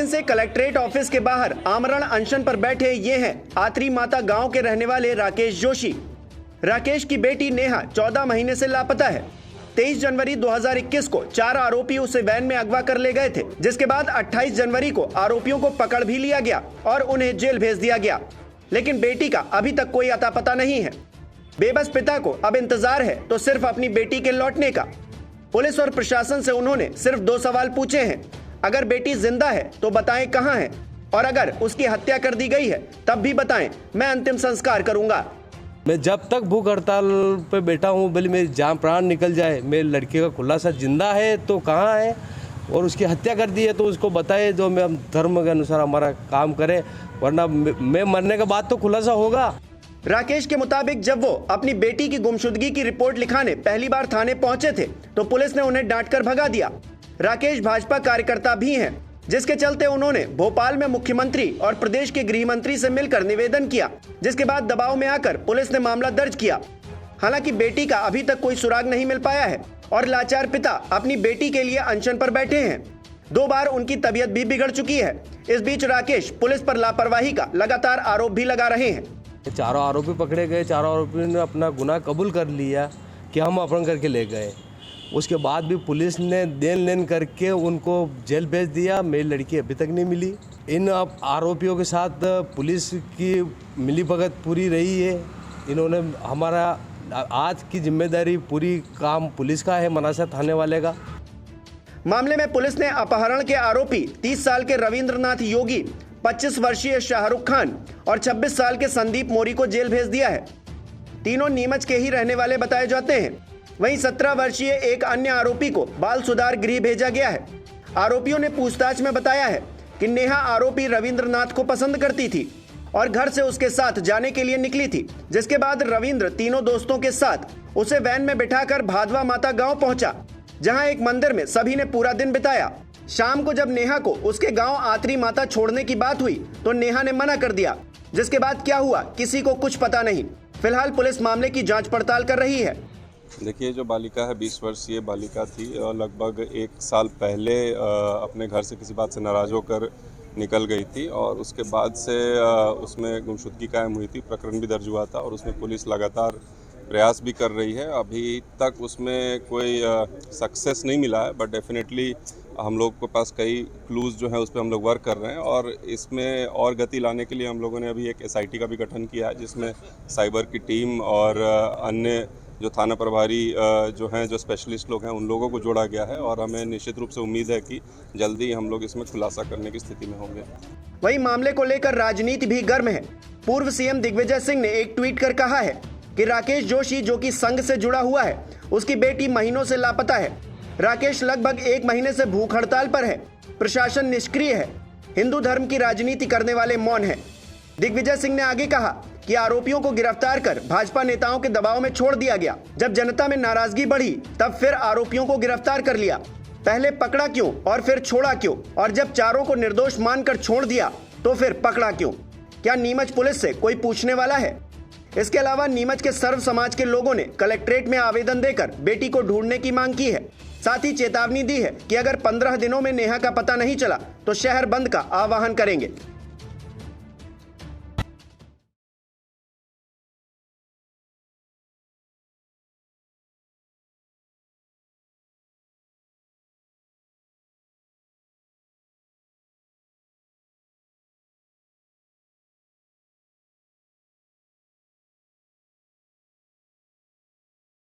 दिन से collectorate office के बाहर आमरण अनशन पर बैठे ये हैं आत्री माता गांव के रहने वाले राकेश जोशी। राकेश की बेटी नेहा 14 महीने से लापता है। 23 जनवरी 2021 को 4 आरोपी उसे वैन में अगवा कर ले गए थे, जिसके बाद 28 जनवरी को आरोपियों को पकड़ भी लिया गया और उन्हें जेल भेज दिया गया। लेकिन बेटी का अभी तक कोई अता पता नहीं है। बेबस पिता को अब इंतजार है तो सिर्फ अपनी बेटी के लौटने का। पुलिस और प्रशासन से उन्होंने सिर्फ 2 सवाल पूछे हैं। अगर बेटी जिंदा है तो बताएं कहां है, और अगर उसकी हत्या कर दी गई है तब भी बताएं, मैं अंतिम संस्कार करूंगा। मैं जब तक भूख हड़ताल पे बैठा हूँ, भले मेरी जान प्राण निकल जाए, मेरे लड़के का खुलासा जिंदा है तो कहाँ है, और उसकी हत्या कर दी है तो उसको बताए, जो मैं धर्म के अनुसार हमारा काम करें, वरना मैं मरने के बाद तो खुलासा होगा। राकेश के मुताबिक जब वो अपनी बेटी की गुमशुदगी की रिपोर्ट लिखाने पहली बार थाने पहुंचे थे तो पुलिस ने उन्हें डांटकर भगा दिया। राकेश भाजपा कार्यकर्ता भी हैं, जिसके चलते उन्होंने भोपाल में मुख्यमंत्री और प्रदेश के गृह मंत्री से मिलकर निवेदन किया, जिसके बाद दबाव में आकर पुलिस ने मामला दर्ज किया। हालांकि बेटी का अभी तक कोई सुराग नहीं मिल पाया है और लाचार पिता अपनी बेटी के लिए अनशन पर बैठे हैं। 2 बार उनकी तबीयत भी बिगड़ चुकी है। इस बीच राकेश पुलिस पर लापरवाही का लगातार आरोप भी लगा रहे हैं। चारों आरोपी पकड़े गए, चारों आरोपियों ने अपना गुनाह कबूल कर लिया कि हम अपहरण करके ले गए। उसके बाद भी पुलिस ने देन लेन करके उनको जेल भेज दिया। मेरी लड़की अभी तक नहीं मिली। इन आरोपियों के साथ पुलिस की मिलीभगत पूरी रही है। इन्होंने हमारा आज की जिम्मेदारी पूरी काम पुलिस का है, मनासा थाने वाले का। मामले में पुलिस ने अपहरण के आरोपी 30 साल के रविंद्रनाथ योगी, 25 वर्षीय शाहरुख खान और 26 साल के संदीप मोरी को जेल भेज दिया है। तीनों नीमच के ही रहने वाले बताए जाते हैं। वहीं 17 वर्षीय एक अन्य आरोपी को बाल सुधार गृह भेजा गया है। आरोपियों ने पूछताछ में बताया है कि नेहा आरोपी रविंद्रनाथ को पसंद करती थी और घर से उसके साथ जाने के लिए निकली थी, जिसके बाद रविंद्र तीनों दोस्तों के साथ उसे वैन में बिठाकर भादवा माता गांव पहुंचा, जहां एक मंदिर में सभी ने पूरा दिन बिताया। शाम को जब नेहा को उसके गांव आत्री माता छोड़ने की बात हुई तो नेहा ने मना कर दिया, जिसके बाद क्या हुआ किसी को कुछ पता नहीं। फिलहाल पुलिस मामले की जांच पड़ताल कर रही है। देखिए, जो बालिका है 20 वर्षीय बालिका थी और लगभग 1 साल पहले अपने घर से किसी बात से नाराज होकर निकल गई थी और उसके बाद से उसमें गुमशुदगी कायम हुई थी। प्रकरण भी दर्ज हुआ था और उसमें पुलिस लगातार प्रयास भी कर रही है। अभी तक उसमें कोई सक्सेस नहीं मिला है, बट डेफिनेटली हम लोग के पास कई क्लूज़ जो हैं उस पर हम लोग वर्क कर रहे हैं और इसमें और गति लाने के लिए हम लोगों ने अभी एक SIT का भी गठन किया है, जिसमें साइबर की टीम और अन्य जो थाना प्रभारी जो हैं, जो स्पेशलिस्ट लोग हैं, उन लोगों को जोड़ा गया है और हमें निश्चित रूप से उम्मीद है कि जल्दी हम लोग इसमें खुलासा करने की स्थिति में होंगे। वहीं मामले को लेकर राजनीति भी गर्म है। पूर्व CM दिग्विजय सिंह ने एक ट्वीट कर कहा है कि राकेश जोशी, जो कि संघ से जुड़ा हुआ है, उसकी बेटी महीनों से लापता है। राकेश लगभग 1 महीने से भूख हड़ताल पर है। प्रशासन निष्क्रिय है। हिंदू धर्म की राजनीति करने वाले मौन है। दिग्विजय सिंह ने आगे कहा कि आरोपियों को गिरफ्तार कर भाजपा नेताओं के दबाव में छोड़ दिया गया। जब जनता में नाराजगी बढ़ी तब फिर आरोपियों को गिरफ्तार कर लिया। पहले पकड़ा क्यों और फिर छोड़ा क्यों, और जब चारों को निर्दोष मानकर छोड़ दिया तो फिर पकड़ा क्यों? क्या नीमच पुलिस से कोई पूछने वाला है? इसके अलावा नीमच के सर्व समाज के लोगों ने कलेक्ट्रेट में आवेदन देकर बेटी को ढूंढने की मांग की है। साथ ही चेतावनी दी है कि अगर 15 दिनों में नेहा का पता नहीं चला तो शहर बंद का आह्वान करेंगे।